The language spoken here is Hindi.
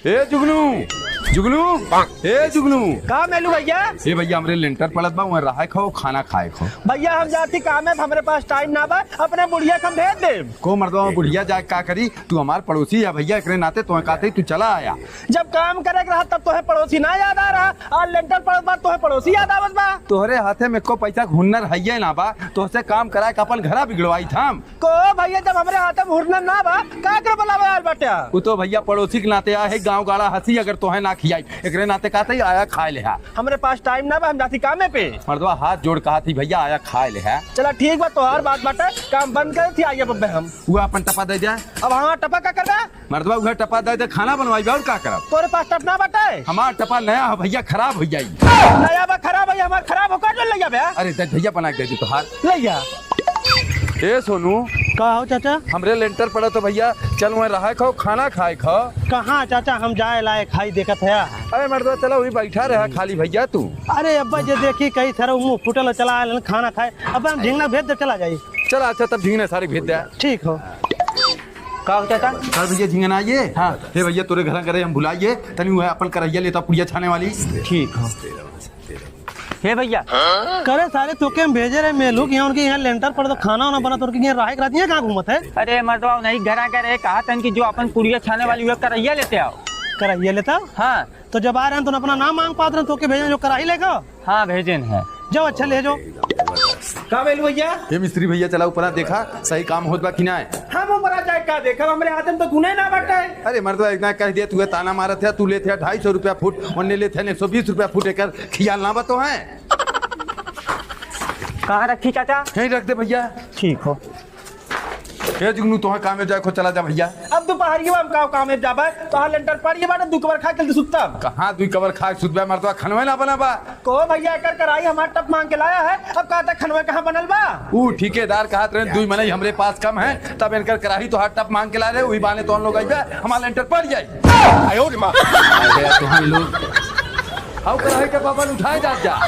ए जुगनू जुगनू ए जुगनू का मेलू भैया? ए भैया हमरे लेंटर पड़त बा, वहाँ रहा खाओ खाना खाए खो। भैया हम जाती काम है, हमरे पास टाइम ना बा, अपने बुढ़िया हम भेज दे। को मर्दवा बुढ़िया जाए का करी, तू हमार पड़ोसी है भैया, एकरे नाते तुम्हें कहते तू चला आया। जब काम करे रहा तब तोहे पड़ोसी ना याद आ रहा, और लेंटर पड़त बा तोहे पड़ोसी याद आवत बा। तोहरे हाथे में को पैसा हुनर है ना बा, तोहसे काम कराए अपन घरा बिगड़वाई था को भैया जब हमरे हाथे में हुनर ना बा का कर बोलावे यार बटिया। वो तो भैया पड़ोसी के नाते आए गाँव गाड़ा हंसी, अगर तोहे ना खियाई एकरे नाते कहते आया खाए ले। हमरे पास टाइम ना बा, हम जाती कामे पे। मर्दवा हाथ जोड़ कहा थी भैया आया खाए ले है। चला ठीक बा, तोहार बात बाटे, काम बंद कर थी आइए बब्बे हम। वो अपन टपा दे जाए। अब हाँ टपा का करबा? मर्दवा उधर टपा दे दे, खाना बनवाई और का करब। तोरे पास टप ना बाटे? हमार टपा नया है भैया, खराब हो जाई। नया बा खराब है, हमार खराब होकर जो ले बे। अरे दे भैया बना के दे तोहार। ले जा। ए सोनू का हो चाचा? हमरे लेंटर पड़ा तो भैया चल वहाँ रहा खाओ खाना खाए खो। कहाँ चाचा, हम जाए लाए खाई देखत है। अरे मर्दवा चला वही बैठा रहा खाली भैया तू। अरे अब्बा जे देखी कई सारा मुंह फुटल चला आयल खाना खाए, अब हम झिंगना भेज दे चला जाई। चल अच्छा तब झींगने सारे भेज दे। ठीक हो। का हो चाचा? सर भैया झींगना आइए। हाँ हे भैया तोरे घर करे हम भुलाइए तनी वह अपन करैया लेता पुड़िया छाने वाली। ठीक हो। हे भैया करे सारे तोके हम भेजे रहे मेलू कि उनके यहाँ लेंटर पर तो खाना वाना बना, तो उनके यहाँ राह रात कहाँ घूमत है? अरे मर्दवा नहीं घर करे कहा तन की जो अपन पुड़िया छाने वाली हुआ करैया लेते आओ। कराइए लेता? हाँ तो जब आ रहे हैं तो अपना नाम मांग पाते रहे, तोके भेजे जो कराई लेगा। हाँ भेजन है। जाओ अच्छा ले जाओ। का मेलू भैया? ये मिस्त्री भैया चला ऊपर देखा सही काम होत बा कि ना। हम ऊपर जाए का देखा, हमरे हाथ में तो गुने ना बटे। अरे मर्दवा इतना कह दिया तू ताना मारत है, तू लेते है 250 रुपया फुट, उन्ने लेते है 120 रुपया फुट, एकर खियाल ना बतो है। कहाँ रखी चाचा? यहीं रख दे भैया। ठीक हो। ए जुगनू तोहे काम में जाए खो चला जा भैया। अब दोपहर हम का काम में जाबा तो हां लेंटर पड़िए बाटे दू कवर खा के सुतता। कहाँ दुई कवर खा सुतबा मर्दवा खनवे ना बना बा। को भैया एकर कराई हमार टप मांग के लाया है, अब कहता खनवे कहाँ बनल बा। ऊ ठेकेदार कहत रहे दुई मने हमरे पास कम है, तब इनकर कराही तो हाथ टप मांग के ला रहे, वही बाने तो हम लोग आइबे हमार लेंटर पड़ जाई। आयो रे मां आ गया तो हम लोग हाउ कराही के बाबा उठाए जा।